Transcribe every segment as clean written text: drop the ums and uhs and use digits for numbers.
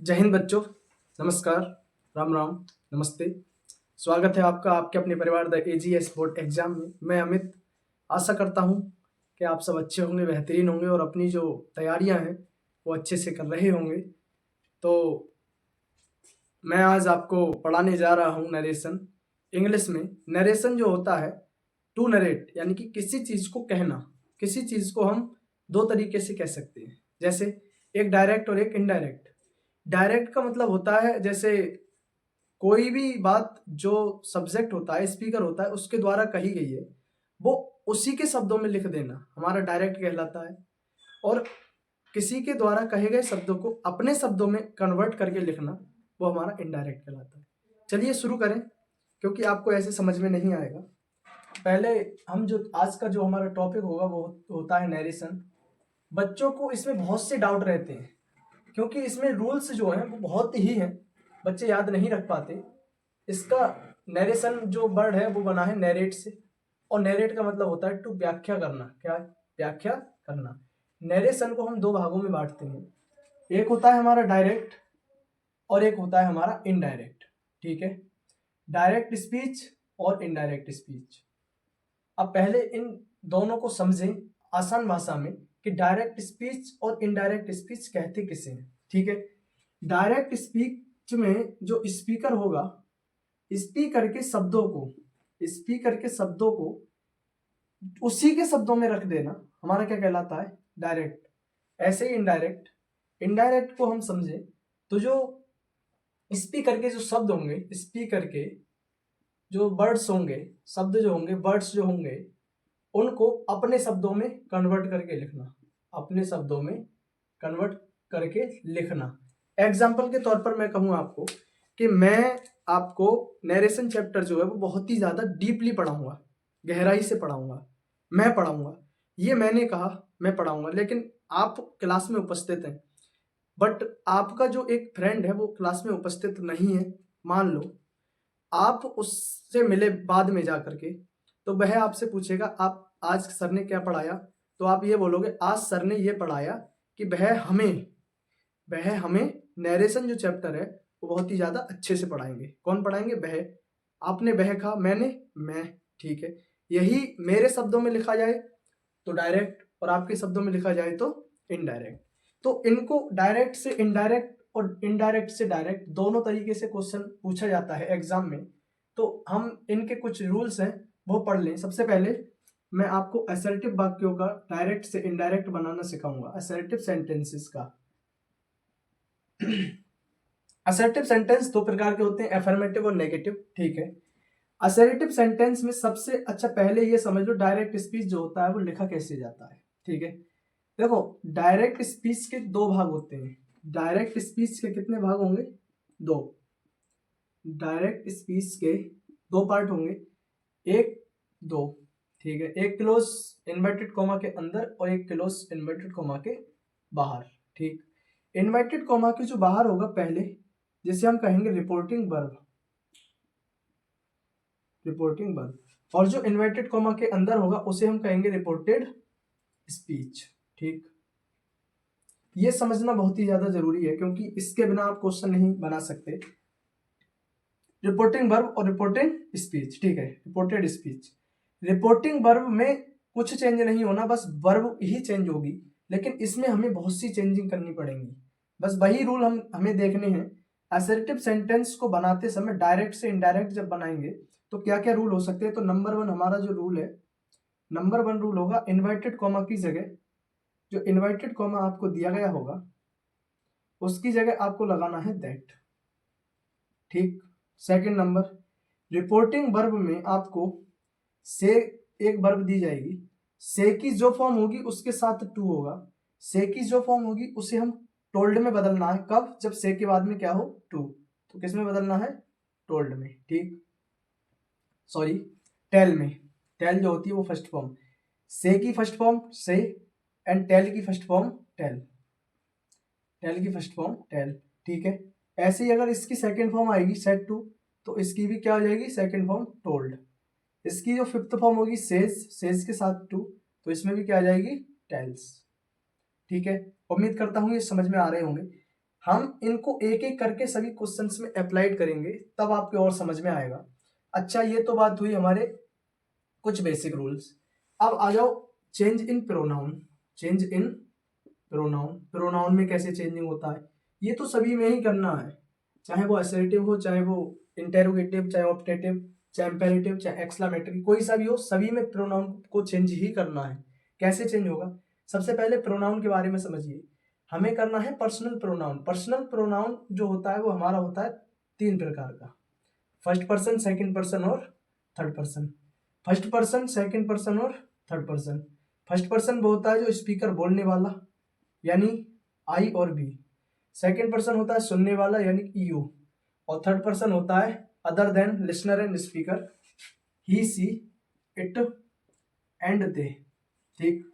जय हिंद बच्चों। नमस्कार, राम राम, नमस्ते। स्वागत है आपका आपके अपने परिवार द एजीएस बोर्ड एग्जाम में। मैं अमित आशा करता हूं कि आप सब अच्छे होंगे, बेहतरीन होंगे और अपनी जो तैयारियां हैं वो अच्छे से कर रहे होंगे। तो मैं आज आपको पढ़ाने जा रहा हूं नरेशन। इंग्लिश में नरेशन जो होता है टू नरेट, यानी कि किसी चीज़ को कहना। किसी चीज़ को हम दो तरीके से कह सकते हैं, जैसे एक डायरेक्ट और एक इनडायरेक्ट। डायरेक्ट का मतलब होता है जैसे कोई भी बात जो सब्जेक्ट होता है, स्पीकर होता है, उसके द्वारा कही गई है वो उसी के शब्दों में लिख देना हमारा डायरेक्ट कहलाता है। और किसी के द्वारा कहे गए शब्दों को अपने शब्दों में कन्वर्ट करके लिखना वो हमारा इनडायरेक्ट कहलाता है। चलिए शुरू करें, क्योंकि आपको ऐसे समझ में नहीं आएगा। पहले हम जो आज का जो हमारा टॉपिक होगा वो होता है नरेशन। बच्चों को इसमें बहुत से डाउट रहते हैं, क्योंकि इसमें रूल्स जो हैं वो बहुत ही हैं, बच्चे याद नहीं रख पाते। इसका नरेशन जो वर्ड है वो बना है नैरेट से, और नैरेट का मतलब होता है टू व्याख्या करना। क्या है? व्याख्या करना। नरेशन को हम दो भागों में बांटते हैं, एक होता है हमारा डायरेक्ट और एक होता है हमारा इनडायरेक्ट। ठीक है, डायरेक्ट स्पीच और इनडायरेक्ट स्पीच। अब पहले इन दोनों को समझें आसान भाषा में कि डायरेक्ट स्पीच और इनडायरेक्ट स्पीच कहते किसे हैं। ठीक है, डायरेक्ट स्पीच में जो स्पीकर होगा, स्पीकर के शब्दों को उसी के शब्दों में रख देना हमारा क्या कहलाता है? डायरेक्ट। ऐसे ही इनडायरेक्ट, इनडायरेक्ट को हम समझे तो जो स्पीकर के जो शब्द होंगे, स्पीकर के जो वर्ड्स होंगे, शब्द जो होंगे, वर्ड्स जो होंगे, उनको अपने शब्दों में कन्वर्ट करके लिखना। अपने शब्दों में कन्वर्ट करके लिखना। एग्जाम्पल के तौर पर मैं कहूँ आपको कि मैं आपको नरेशन चैप्टर जो है वो बहुत ही ज़्यादा डीपली पढ़ाऊंगा, गहराई से पढ़ाऊंगा। मैं पढ़ाऊंगा, ये मैंने कहा मैं पढ़ाऊंगा, लेकिन आप क्लास में उपस्थित हैं, बट आपका जो एक फ्रेंड है वो क्लास में उपस्थित नहीं है। मान लो आप उससे मिले बाद में जा करके, तो वह आपसे पूछेगा आप आज सर ने क्या पढ़ाया, तो आप ये बोलोगे आज सर ने ये पढ़ाया कि वह हमें नरेशन जो चैप्टर है वो बहुत ही ज़्यादा अच्छे से पढ़ाएंगे। कौन पढ़ाएंगे? वह। आपने वह कहा, मैंने मैं। ठीक है, यही मेरे शब्दों में लिखा जाए तो डायरेक्ट और आपके शब्दों में लिखा जाए तो इनडायरेक्ट। तो इनको डायरेक्ट से इनडायरेक्ट और इनडायरेक्ट से डायरेक्ट दोनों तरीके से क्वेश्चन पूछा जाता है एग्जाम में। तो हम इनके कुछ रूल्स हैं वो पढ़ लें। सबसे पहले मैं आपको असर्टिव वाक्यों का डायरेक्ट से इनडायरेक्ट बनाना सिखाऊंगा, असर्टिव सेंटेंसेस का। असर्टिव सेंटेंस दो प्रकार के होते हैं, अफर्मेटिव और नेगेटिव। ठीक है, असर्टिव सेंटेंस में सबसे अच्छा पहले ये समझ लो डायरेक्ट स्पीच जो होता है वो लिखा कैसे जाता है। ठीक है, देखो डायरेक्ट स्पीच के दो भाग होते हैं। डायरेक्ट स्पीच के कितने भाग होंगे? दो। डायरेक्ट स्पीच के दो पार्ट होंगे, एक दो। ठीक है, एक क्लोज इन्वर्टेड कॉमा के अंदर और एक क्लोज इन्वर्टेड कॉमा के बाहर। ठीक, इन्वर्टेड कॉमा के जो बाहर होगा पहले, जिसे हम कहेंगे रिपोर्टिंग वर्ब, रिपोर्टिंग वर्ब। और जो इन्वर्टेड कॉमा के अंदर होगा उसे हम कहेंगे रिपोर्टेड स्पीच। ठीक, ये समझना बहुत ही ज्यादा जरूरी है, क्योंकि इसके बिना आप क्वेश्चन नहीं बना सकते। रिपोर्टिंग वर्ब और रिपोर्टिंग स्पीच। ठीक है, रिपोर्टेड स्पीच। रिपोर्टिंग वर्ब में कुछ चेंज नहीं होना, बस वर्ब ही चेंज होगी, लेकिन इसमें हमें बहुत सी चेंजिंग करनी पड़ेंगी। बस वही रूल हमें देखने हैं। असर्टिव सेंटेंस को बनाते समय डायरेक्ट से इनडायरेक्ट जब बनाएंगे तो क्या क्या रूल हो सकते हैं। तो नंबर वन हमारा जो रूल है, नंबर वन रूल होगा इन्वर्टेड कॉमा की जगह, जो इन्वर्टेड कॉमा आपको दिया गया होगा उसकी जगह आपको लगाना है दैट। ठीक, सेकंड नंबर, रिपोर्टिंग वर्ब में आपको से एक वर्ब दी जाएगी, से की जो फॉर्म होगी उसके साथ टू होगा। से की जो फॉर्म होगी उसे हम टोल्ड में बदलना है। कब? जब से के बाद में क्या हो? टू। तो किस में बदलना है? टोल्ड में। ठीक, सॉरी टेल में। टेल जो होती है वो फर्स्ट फॉर्म, से की फर्स्ट फॉर्म से एंड टेल की फर्स्ट फॉर्म टेल, टेल की फर्स्ट फॉर्म टेल। ठीक है, ऐसे ही अगर इसकी सेकंड फॉर्म आएगी सेट टू, तो इसकी भी क्या हो जाएगी? Second form told. इसकी जो फिफ्थ फॉर्म होगी सेज, सेज के साथ टू, तो इसमें भी क्या आ जाएगी? टेल्स। ठीक है, उम्मीद करता हूँ ये समझ में आ रहे होंगे। हम इनको एक एक करके सभी क्वेश्चंस में अप्लाइड करेंगे, तब आपके और समझ में आएगा। अच्छा, ये तो बात हुई हमारे कुछ बेसिक रूल्स। अब आ जाओ change in pronoun. Change in pronoun, pronoun में कैसे चेंजिंग होता है, ये तो सभी में ही करना है, चाहे वो असर्टिव हो, चाहे वो इंटेरोगेटिव, चाहे ऑप्टेटिव, चाहे इंपेरेटिव, चाहे एक्सक्लेमेटरी, कोई सा भी हो, सभी में प्रोनाउन को चेंज ही करना है। कैसे चेंज होगा? सबसे पहले प्रोनाउन के बारे में समझिए। हमें करना है पर्सनल प्रोनाउन। पर्सनल प्रोनाउन जो होता है वो हमारा होता है 3 प्रकार का, फर्स्ट पर्सन, सेकंड पर्सन और third person. First person, second person और थर्ड पर्सन। फर्स्ट पर्सन वो होता है जो स्पीकर बोलने वाला, यानी आई और बी। सेकंड पर्सन होता है सुनने वाला, यानी यू। और थर्ड पर्सन होता है other than listener and speaker, he, she, it and they. ठीक,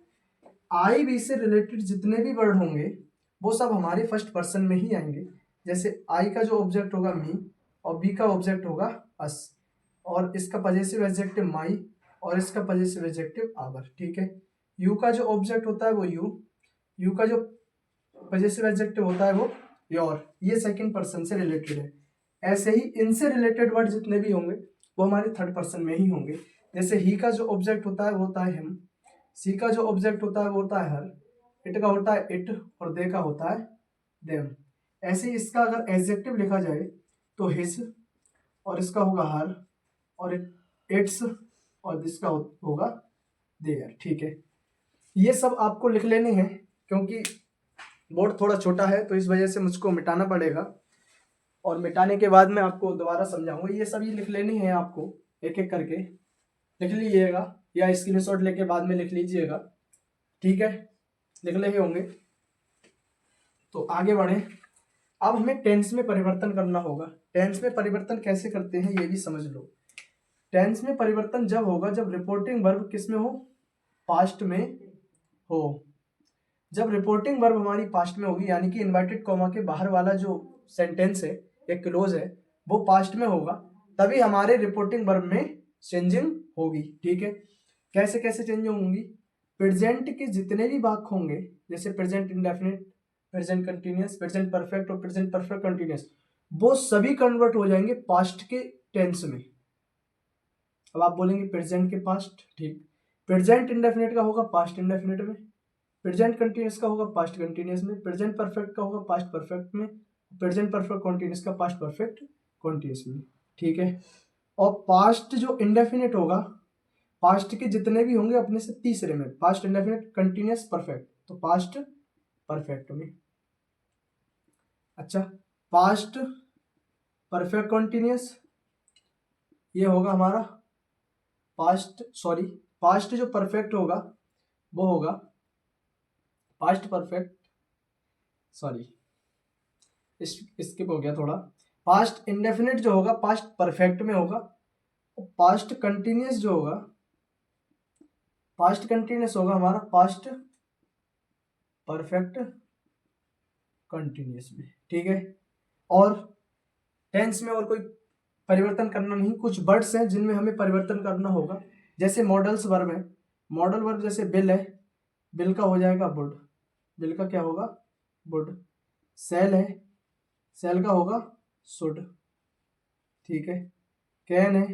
आई बी से रिलेटेड जितने भी वर्ड होंगे वो सब हमारे फर्स्ट पर्सन में ही आएंगे। जैसे आई का जो ऑब्जेक्ट होगा मी, और बी का ऑब्जेक्ट होगा अस, और इसका पजेसिव एडजेक्टिव माई, और इसका पजेसिव एडजेक्टिव आवर। ठीक है, यू का जो ऑब्जेक्ट होता है वो यू का जो पजेसिव एडजेक्टिव होता है वो योर। ये सेकंड पर्सन से रिलेटेड है। ऐसे ही इनसे रिलेटेड वर्ड जितने भी होंगे वो हमारे थर्ड पर्सन में ही होंगे। जैसे ही का जो ऑब्जेक्ट होता है वो होता है हिम, सी का जो ऑब्जेक्ट होता है वो होता है हर, इट का होता है इट, और दे का होता है देम। ऐसे ही इसका अगर एडजेक्टिव लिखा जाए तो हिज, और इसका होगा हर, और इट्स, और इसका होगा देयर। ठीक है, ये सब आपको लिख लेने हैं, क्योंकि बोर्ड थोड़ा छोटा है तो इस वजह से मुझको मिटाना पड़ेगा, और मिटाने के बाद मैं आपको दोबारा समझाऊंगा। ये सभी लिख लेने हैं आपको, एक एक करके लिख लीजिएगा, या स्क्रीनशॉट लेके बाद में लिख लीजिएगा। ठीक है, लिख ले ही होंगे। तो आगे बढ़े। अब हमें टेंस में परिवर्तन करना होगा। टेंस में परिवर्तन कैसे करते हैं ये भी समझ लो। टेंस में परिवर्तन जब होगा जब रिपोर्टिंग वर्ब किस में हो, पास्ट में हो। जब रिपोर्टिंग वर्ब हमारी पास्ट में होगी, यानी कि इन्वर्टेड कॉमा के बाहर वाला जो सेंटेंस है या क्लोज है वो पास्ट में होगा, तभी हमारे रिपोर्टिंग वर्ब में चेंजिंग होगी। ठीक है, कैसे कैसे चेंजिंग होंगी? प्रेजेंट के जितने भी वाक्य होंगे, जैसे present indefinite, present continuous, present perfect और प्रेजेंट परफेक्ट कंटिन्यूअस, वो सभी कन्वर्ट हो जाएंगे पास्ट के टेंस में। अब आप बोलेंगे प्रेजेंट के पास्ट, ठीक, प्रेजेंट इंडेफिनिट का होगा पास्ट इंडेफिनिट में, प्रेजेंट कंटिन्यूअस का होगा पास्ट कंटिन्यूअस में, प्रेजेंट परफेक्ट का होगा पास्ट परफेक्ट में, प्रेजेंट परफेक्ट कंटिन्यूअस का पास्ट परफेक्ट कंटिन्यूअस में। ठीक है, और पास्ट जो इंडेफिनिट होगा, पास्ट के जितने भी होंगे अपने से तीसरे में, पास्ट इंडेफिनिट कंटिन्यूअस परफेक्ट, तो पास्ट परफेक्ट में। अच्छा, पास्ट परफेक्ट कंटिन्यूअस ये होगा हमारा पास्ट जो परफेक्ट होगा वो होगा पास्ट परफेक्ट, स्किप हो गया थोड़ा। पास्ट इंडेफिनिट जो होगा पास्ट परफेक्ट में होगा, पास्ट कंटिन्यूअस जो होगा, पास्ट कंटिन्यूअस होगा हमारा पास्ट परफेक्ट कंटिन्यूअस में। ठीक है, और टेंस में और कोई परिवर्तन करना नहीं। कुछ वर्ड्स हैं जिनमें हमें परिवर्तन करना होगा, जैसे मॉडल्स वर्ब है। मॉडल वर्ब जैसे बिल है, बिल का हो जाएगा वुड, बिल का क्या होगा वुड। सेल है, सेल का होगा शुड। ठीक है, कैन है,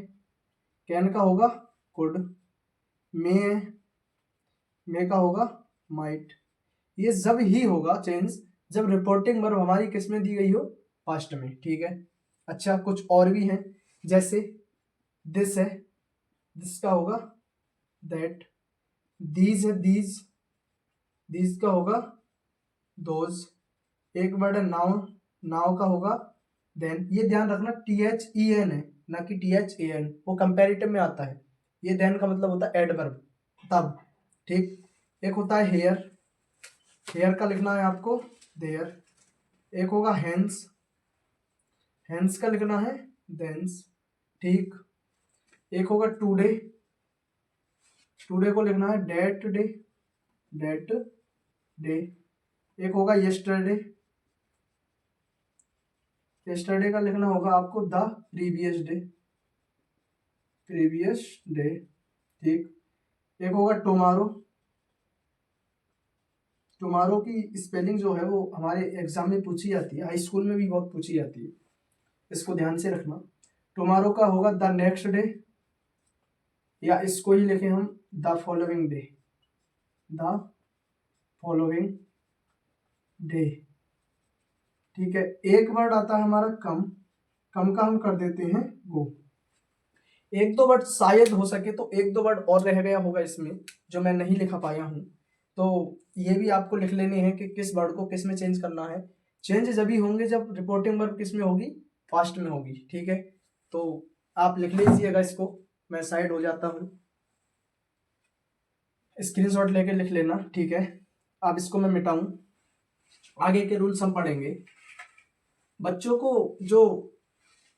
कैन का होगा कुड। मे है, मे का होगा माइट। ये जब ही होगा चेंज जब रिपोर्टिंग वर्ब हमारी किस में दी गई हो, पास्ट में। ठीक है, अच्छा कुछ और भी हैं, जैसे दिस है, दिस का होगा दैट। दीज है, दीज, दीज का होगा दोज। एक वर्ड है नाउ, नाउ का होगा देन। ये ध्यान रखना THEN है, ना कि THAN, वो कंपैरेटिव में आता है। ये देन का मतलब होता है एडवर्ब, तब। ठीक, एक होता है हेयर, हेयर का लिखना है आपको देयर। एक होगा हैंस, हैंस का लिखना है देंस। ठीक, एक होगा टुडे, टुडे को लिखना है डेट डे, डेट डे। एक होगा यस्टरडे, यस्टरडे का लिखना होगा आपको the previous day, previous day. ठीक, एक होगा टुमारो, टुमारो की स्पेलिंग जो है वो हमारे एग्जाम में पूछी जाती है, हाई स्कूल में भी बहुत पूछी जाती है, इसको ध्यान से रखना। टुमारो का होगा द नेक्स्ट डे, या इसको ही लिखें हम the following day, the following day. ठीक है, एक वर्ड आता है हमारा कम, कम का हम कर देते हैं गो। एक दो वर्ड शायद हो सके तो एक दो वर्ड और रह गया होगा इसमें जो मैं नहीं लिखा पाया हूं, तो ये भी आपको लिख लेने हैं कि किस वर्ड को किस में चेंज करना है। चेंज जब भी होंगे जब रिपोर्टिंग वर्ब किस में होगी, फास्ट में होगी। ठीक है, तो आप लिख लीजिएगा इसको, मैं साइड हो जाता हूँ, स्क्रीनशॉट लेके लिख लेना। ठीक है, अब इसको मैं मिटाऊं, आगे के रूल्स हम पढ़ेंगे। बच्चों को जो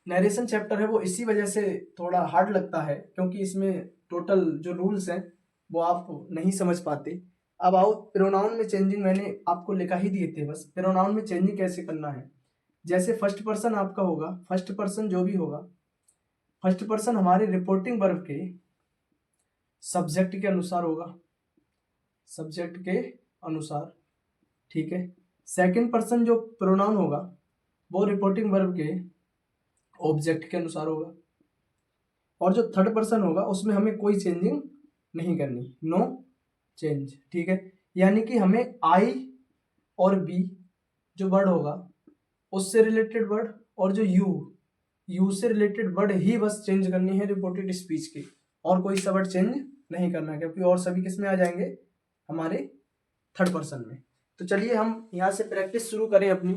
नरेशन चैप्टर है वो इसी वजह से थोड़ा हार्ड लगता है, क्योंकि इसमें टोटल जो रूल्स हैं वो आप नहीं समझ पाते। अब आओ, प्रोनाउन में चेंजिंग मैंने आपको लिखा ही दिए थे, बस प्रोनाउन में चेंजिंग कैसे करना है। जैसे फर्स्ट पर्सन आपका होगा, फर्स्ट पर्सन जो भी होगा, फर्स्ट पर्सन हमारे रिपोर्टिंग वर्ब के सब्जेक्ट के अनुसार होगा, सब्जेक्ट के अनुसार। ठीक है, सेकंड पर्सन जो प्रोनाउन होगा वो रिपोर्टिंग वर्ब के ऑब्जेक्ट के अनुसार होगा, और जो थर्ड पर्सन होगा उसमें हमें कोई चेंजिंग नहीं करनी, नो चेंज। ठीक है, यानी कि हमें आई और बी जो वर्ड होगा उससे रिलेटेड वर्ड, और जो यू से रिलेटेड वर्ड ही बस चेंज करनी है रिपोर्टेड स्पीच की, और कोई सा वर्ड चेंज नहीं करना है, क्योंकि और सभी किस में आ जाएंगे, हमारे थर्ड पर्सन में। तो चलिए हम यहाँ से प्रैक्टिस शुरू करें अपनी,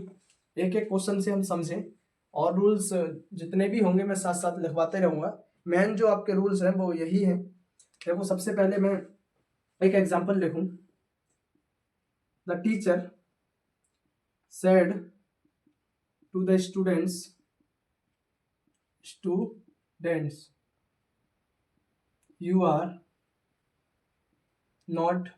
एक एक क्वेश्चन से हम समझें, और रूल्स जितने भी होंगे मैं साथ साथ लिखवाते रहूँगा। मेन जो आपके रूल्स हैं वो यही हैं। देखो, सबसे पहले मैं एक एग्जांपल लिखूं, the teacher said to the students you are not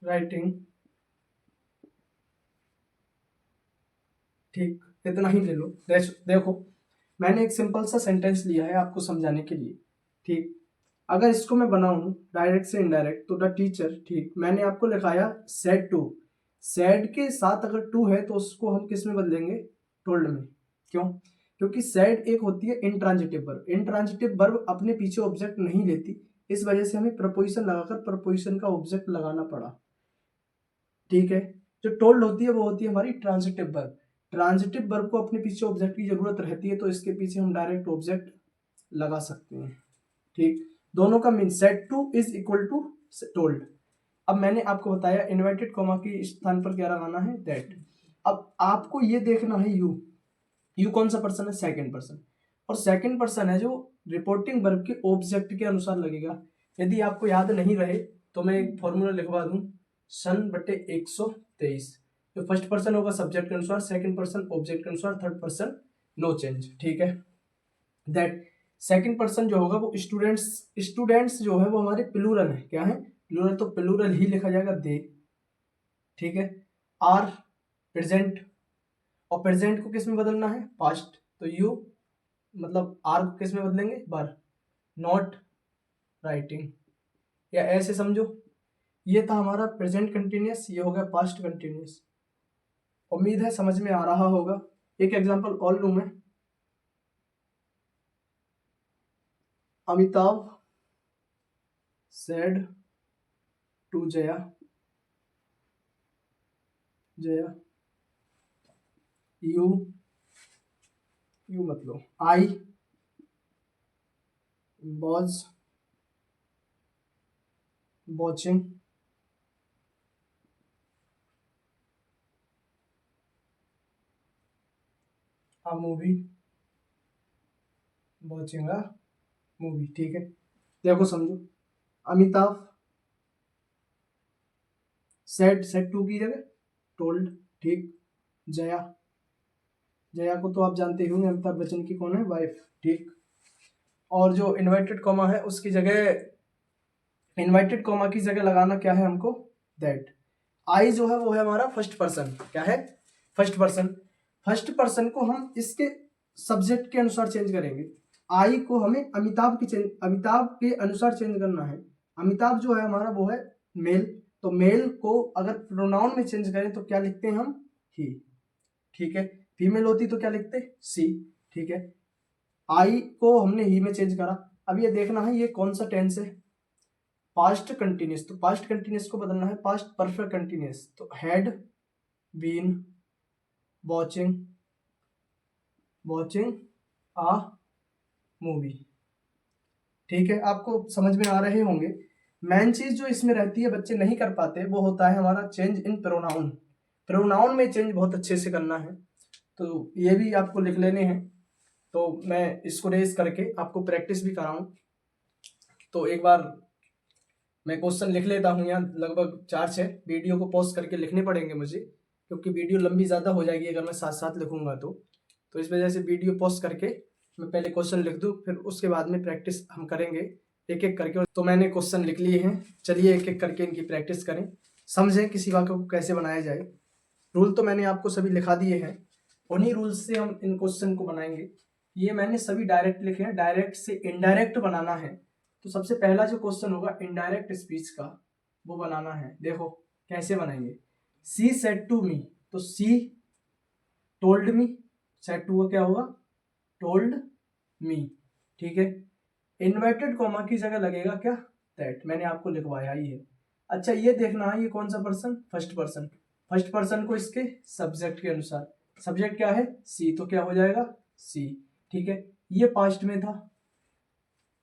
writing. ठीक, इतना ही ले लो। देखो, मैंने एक सिंपल सा सेंटेंस लिया है आपको समझाने के लिए। ठीक, अगर इसको मैं बनाऊं डायरेक्ट से इनडायरेक्ट, तो द टीचर, ठीक, मैंने आपको लिखाया सेड टू, सेड के साथ अगर टू है तो उसको हम किस में बदलेंगे, टोल्ड में। क्यों? क्योंकि सेड एक होती है इंट्रांजिटिव वर्ब, इंट्रांजिटिव वर्ब अपने पीछे ऑब्जेक्ट नहीं लेती, इस वजह से हमें प्रपोजिशन लगाकर प्रपोजिशन का ऑब्जेक्ट लगाना पड़ा। ठीक है, जो टोल्ड होती है वो होती है हमारी ट्रांजिटिव वर्ब, ट्रांजिटिव वर्ब को अपने पीछे ऑब्जेक्ट की जरूरत रहती है, तो इसके पीछे हम डायरेक्ट ऑब्जेक्ट लगा सकते हैं। ठीक, दोनों का mean said to is equal to told. अब मैंने आपको बताया इन्वर्टेड कॉमा के स्थान पर क्या लगाना है, दैट। अब आपको ये देखना है यू कौन सा पर्सन है, सेकंड पर्सन, और सेकंड पर्सन है जो रिपोर्टिंग वर्ब के ऑब्जेक्ट के अनुसार लगेगा। यदि आपको याद नहीं रहे तो मैं एक फॉर्मूला लिखवा दूं, सन बटे 123। जो फर्स्ट पर्सन होगा सब्जेक्ट के अनुसार, सेकंड पर्सन ऑब्जेक्ट के अनुसार, थर्ड पर्सन नो चेंज। ठीक है, दैट सेकंड पर्सन जो होगा वो स्टूडेंट्स जो है वो हमारे प्लूरल है, क्या है, प्लूरल, तो प्लूरल ही लिखा जाएगा, दे। ठीक है, आर प्रेजेंट, और प्रेजेंट को किस में बदलना है, पास्ट, तो यू मतलब आर को किस में बदलेंगे, बर। नॉट राइटिंग, या ऐसे समझो, ये था हमारा प्रेजेंट कंटिन्यूस, ये हो गया पास्ट कंटिन्यूस। उम्मीद है समझ में आ रहा होगा। एक एग्जांपल और लूं मैं, Amitabh said to Jaya you मतलब I was watching a movie, ठीक है, देखो समझो, अमिताभ सेड टू की जगह टोल्ड। ठीक, जया को तो आप जानते ही होंगे, अमिताभ बच्चन की कौन है, वाइफ। ठीक, और जो इन्वर्टेड कॉमा है उसकी जगह, इन्वर्टेड कॉमा की जगह लगाना क्या है हमको, दैट। आई जो है वो है हमारा फर्स्ट पर्सन, क्या है, फर्स्ट पर्सन। फर्स्ट पर्सन को हम इसके सब्जेक्ट के अनुसार चेंज करेंगे। आई को हमें अमिताभ के अनुसार चेंज करना है। अमिताभ जो है हमारा वो है मेल, तो मेल को अगर प्रोनाउन में चेंज करें तो क्या लिखते हैं हम, ही। ठीक है, फीमेल होती तो क्या लिखते, सी। ठीक है, आई को हमने ही में चेंज करा। अब ये देखना है ये कौन सा टेंस है, पास्ट कंटिन्यूस, तो पास्ट कंटिन्यूस को बदलना है पास्ट परफेक्ट कंटिन्यूस, तो had been watching a movie. ठीक है, आपको समझ में आ रहे होंगे। मेन चीज जो इसमें रहती है बच्चे नहीं कर पाते वो होता है हमारा चेंज इन प्रोनाउन। प्रोनाउन में चेंज बहुत अच्छे से करना है, तो ये भी आपको लिख लेने हैं। तो मैं इसको रेज करके आपको प्रैक्टिस भी कराऊं, तो एक बार मैं क्वेश्चन लिख लेता हूँ यहाँ, लगभग 4-6 वीडियो को पॉज करके लिखने पड़ेंगे मुझे, क्योंकि वीडियो लंबी ज़्यादा हो जाएगी अगर मैं साथ साथ लिखूंगा तो इस वजह से वीडियो पॉज करके मैं पहले क्वेश्चन लिख दूँ, फिर उसके बाद में प्रैक्टिस हम करेंगे एक एक करके। तो मैंने क्वेश्चन लिख लिए हैं, चलिए एक एक करके इनकी प्रैक्टिस करें, समझें किसी वाक्य को कैसे बनाया जाए। रूल तो मैंने आपको सभी लिखा दिए हैं, उन्हीं रूल्स से हम इन क्वेश्चन को बनाएंगे। ये मैंने सभी डायरेक्ट लिखे हैं, डायरेक्ट से इनडायरेक्ट बनाना है। तो सबसे पहला जो क्वेश्चन होगा इनडायरेक्ट स्पीच का, वो बनाना है। देखो कैसे बनाएंगे, सी सेड टू मी, तो she told me, said to का क्या होगा, टोल्ड मी। ठीक है, इन्वर्टेड कॉमा की जगह लगेगा क्या, दैट, मैंने आपको लिखवाया ही है। अच्छा ये देखना है ये कौन सा person, first person, first person को इसके सब्जेक्ट के अनुसार, सब्जेक्ट क्या है सी, तो क्या हो जाएगा सी। ठीक है, ये पास्ट में था,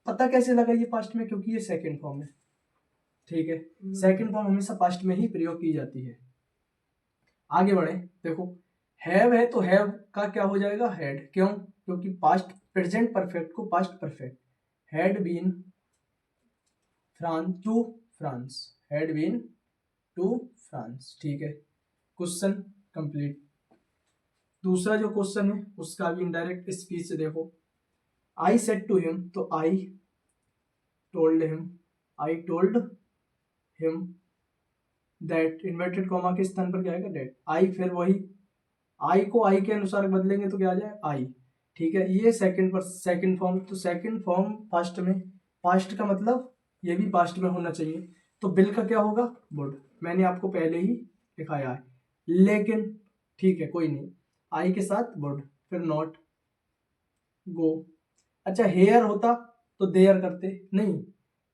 पता कैसे लगा ये पास्ट में, क्योंकि ये सेकंड फॉर्म है। ठीक है, सेकंड फॉर्म हमेशा पास्ट में ही प्रयोग की जाती है। आगे बढ़े, देखो हैव है तो हैव का क्या हो जाएगा हैड, क्यों, क्योंकि पास्ट प्रेजेंट परफेक्ट को past perfect, had been to France, had been to France. ठीक है, क्वेश्चन कंप्लीट। दूसरा जो क्वेश्चन है उसका भी इनडायरेक्ट स्पीच से देखो, आई सेड टू हिम, तो I told him that, inverted comma के स्थान पर क्या आएगा दैट, आई, फिर वही आई को आई के अनुसार बदलेंगे तो क्या आ जाए आई। ठीक है, ये सेकंड फॉर्म, तो सेकंड फॉर्म पास्ट में, पास्ट का मतलब ये भी पास्ट में होना चाहिए, तो बिल का क्या होगा वुड, मैंने आपको पहले ही दिखाया है, लेकिन ठीक है कोई नहीं, आई के साथ वुड, फिर नॉट, गो। अच्छा हेयर होता तो देयर करते, नहीं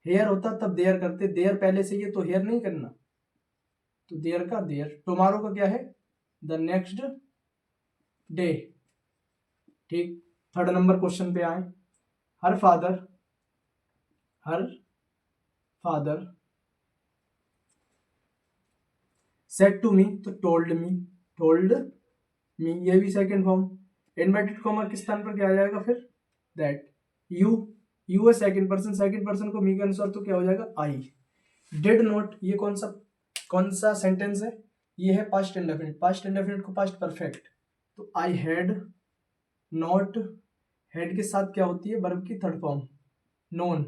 हेयर होता तब देयर करते, देयर पहले से ये तो हेयर नहीं करना, तो देयर का देयर, टुमारो का क्या है द नेक्स्ट डे। ठीक, थर्ड नंबर क्वेश्चन पे आए, her father said to me, तो टोल्ड मी, ये भी सेकंड फॉर्म, इन्वर्टेड कॉमा किस स्थान पर क्या आ जाएगा फिर दैट, यू है सेकंड पर्सन को मी के अनुसार तो क्या हो जाएगा आई। डिड नॉट, ये कौन सा सेंटेंस है, ये है पास्ट इंडेफिनिट को पास्ट परफेक्ट, तो आई हैड नॉट, हेड के साथ क्या होती है वर्ब की थर्ड फॉर्म नोन,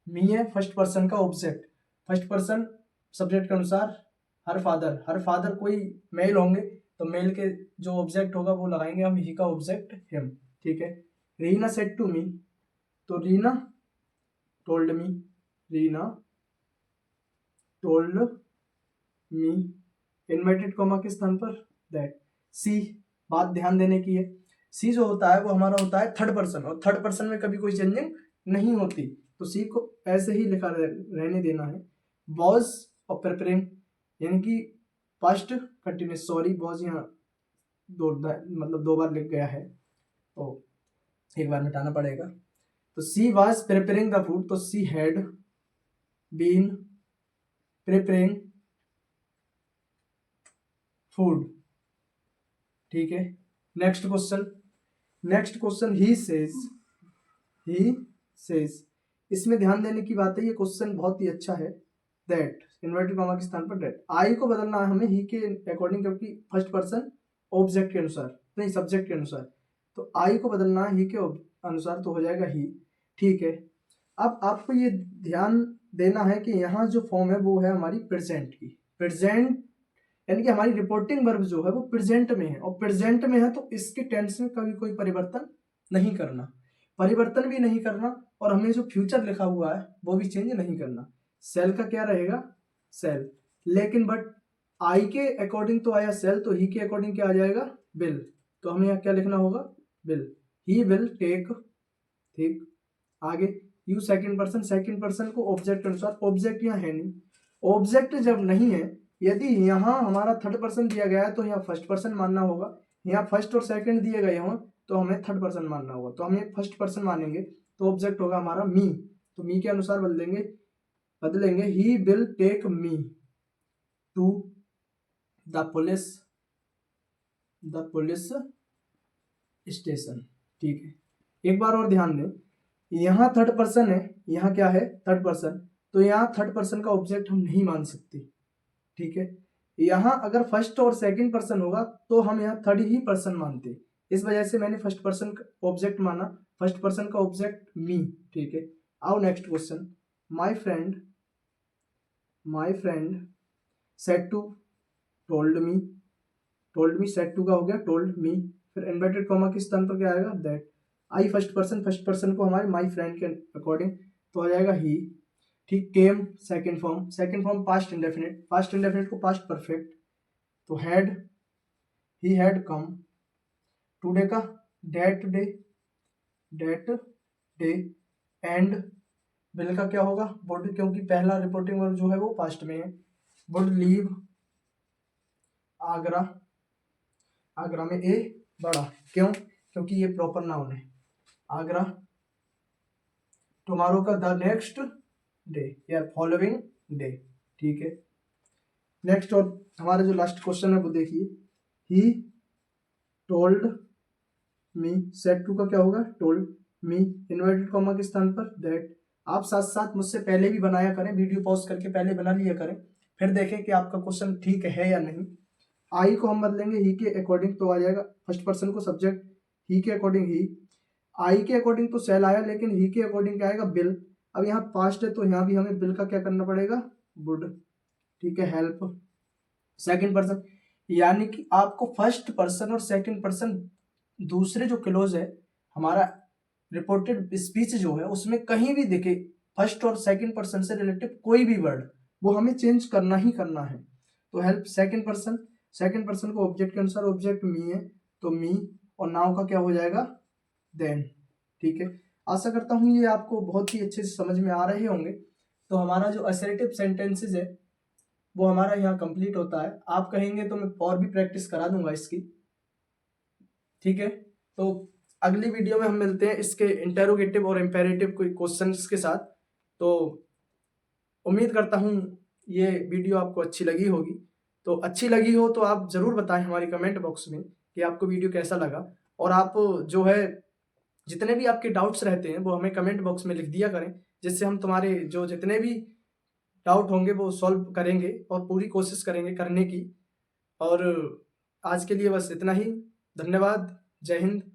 मी है फर्स्ट पर्सन का ऑब्जेक्ट, फर्स्ट पर्सन सब्जेक्ट के अनुसार हर फादर कोई मेल होंगे तो मेल के जो ऑब्जेक्ट होगा वो लगाएंगे हम, ही का ऑब्जेक्ट हिम। ठीक है, रीना सेड टू मी, तो Reena told me, inverted comma के स्थान पर दैट, सी, बात ध्यान देने की है, सी जो होता है वो हमारा होता है थर्ड पर्सन, और थर्ड पर्सन में कभी कोई चेंजिंग नहीं होती, तो सी को ऐसे ही लिखा रहने देना है। वॉज और प्रिपेयरिंग, यानी कि पास्ट कंटिन्यूस, सॉरी वॉज यहाँ दो बार लिख गया है तो एक बार मिटाना पड़ेगा, तो she was preparing the food, तो she had been preparing food. ठीक है, नेक्स्ट क्वेश्चन ही सेज, इसमें ध्यान देने की बात है, ये क्वेश्चन बहुत ही अच्छा है, दैट इन्वर्टेड कॉमा के स्थान पर दैट, आई को बदलना है हमें ही के अकॉर्डिंग, क्योंकि फर्स्ट पर्सन ऑब्जेक्ट के अनुसार नहीं सब्जेक्ट के अनुसार, तो आई को बदलना है ही के अनुसार, तो हो जाएगा ही। ठीक है, अब आपको ये ध्यान देना है कि यहाँ जो फॉर्म है वो है हमारी प्रेजेंट की, प्रेजेंट यानी कि हमारी रिपोर्टिंग वर्ब जो है वो प्रेजेंट में है, और प्रेजेंट में है तो इसके टेंस में कभी कोई परिवर्तन नहीं करना, परिवर्तन भी नहीं करना, और हमें जो फ्यूचर लिखा हुआ है वो भी चेंज नहीं करना। सेल का क्या रहेगा, सेल। लेकिन बट आई के अकॉर्डिंग तो आया सेल, तो ही के अकॉर्डिंग क्या आ जाएगा, बिल। तो हमें यहाँ क्या लिखना होगा, बिल। ही विल टेक, ठीक। आगे यू सेकंड पर्सन को ऑब्जेक्ट के अनुसार, ऑब्जेक्ट यहाँ है नहीं, ऑब्जेक्ट जब नहीं है, यदि यहाँ हमारा थर्ड पर्सन दिया गया है तो यहाँ फर्स्ट पर्सन मानना होगा, यहाँ फर्स्ट और सेकंड दिए गए हों तो हमें थर्ड पर्सन मानना होगा, तो हमें फर्स्ट पर्सन मानेंगे तो ऑब्जेक्ट होगा हमारा मी, तो मी के अनुसार बदलेंगे he will take me to the police station, ठीक है। एक बार और ध्यान दें, यहाँ थर्ड पर्सन है, यहाँ क्या है, थर्ड पर्सन, तो यहाँ थर्ड पर्सन का ऑब्जेक्ट हम नहीं मान सकते, ठीक है। यहाँ अगर फर्स्ट और सेकंड पर्सन होगा तो हम यहाँ थर्ड ही पर्सन मानते, इस वजह से मैंने फर्स्ट पर्सन का ऑब्जेक्ट माना, फर्स्ट पर्सन का ऑब्जेक्ट मी, ठीक है। आओ next question, my friend said to told me, said to का हो गया टोल्ड मी, फिर इन्वर्टेड कॉमा के स्थान पर क्या आएगा, दैट। आई फर्स्ट पर्सन को हमारे माई फ्रेंड के अकॉर्डिंग तो आ जाएगा ही, ठीक। Came second form past indefinite को पास्ट परफेक्ट, तो ही हैड कम। टुडे का डेट डे, एंड बिल का क्या होगा, वुड, क्योंकि पहला रिपोर्टिंग वर्ब जो है वो पास्ट में है। वुड लीव आगरा में ए बड़ा, क्यों, क्योंकि ये प्रॉपर नाउन है। आगरा, टुमारो का द नेक्स्ट डे या फॉलोइंग डे, ठीक है। नेक्स्ट और हमारा जो लास्ट क्वेश्चन है वो देखिए, he told me, said to का क्या होगा, टोल्ड मी, इन्वर्टेड कॉमा के स्थान पर दैट। आप साथ साथ मुझसे पहले भी बनाया करें, वीडियो पॉज करके पहले बना लिया करें, फिर देखें कि आपका क्वेश्चन ठीक है या नहीं। आई को हम बदलेंगे ही के अकॉर्डिंग, तो आ जाएगा फर्स्ट पर्सन को सब्जेक्ट, ही के अकॉर्डिंग ही। आई के अकॉर्डिंग तो सेल आया, लेकिन ही के अकॉर्डिंग क्या आएगा, बिल। अब यहाँ पास्ट है तो यहाँ भी हमें बिल का क्या करना पड़ेगा, वुड, ठीक है। हेल्प सेकंड पर्सन, यानी कि आपको फर्स्ट पर्सन और सेकंड पर्सन दूसरे जो क्लोज है, हमारा रिपोर्टेड स्पीच जो है उसमें कहीं भी दिखे फर्स्ट और सेकंड पर्सन से रिलेटेड कोई भी वर्ड, वो हमें चेंज करना ही करना है। तो हेल्प सेकंड पर्सन को ऑब्जेक्ट के अनुसार, ऑब्जेक्ट मी है तो मी, और नाउ का क्या हो जाएगा, देन, ठीक है। आशा करता हूँ ये आपको बहुत ही अच्छे से समझ में आ रहे होंगे। तो हमारा जो असर्टिव सेंटेंसेस है वो हमारा यहाँ कंप्लीट होता है। आप कहेंगे तो मैं और भी प्रैक्टिस करा दूंगा इसकी, ठीक है। तो अगली वीडियो में हम मिलते हैं इसके इंटेरोगेटिव और इम्पेरेटिव कोई क्वेश्चंस के साथ। तो उम्मीद करता हूँ ये वीडियो आपको अच्छी लगी होगी। तो अच्छी लगी हो तो आप ज़रूर बताएं हमारे कमेंट बॉक्स में कि आपको वीडियो कैसा लगा, और आप जो है जितने भी आपके डाउट्स रहते हैं वो हमें कमेंट बॉक्स में लिख दिया करें, जिससे हम तुम्हारे जो जितने भी डाउट होंगे वो सॉल्व करेंगे और पूरी कोशिश करेंगे करने की। और आज के लिए बस इतना ही। धन्यवाद। जय हिंद।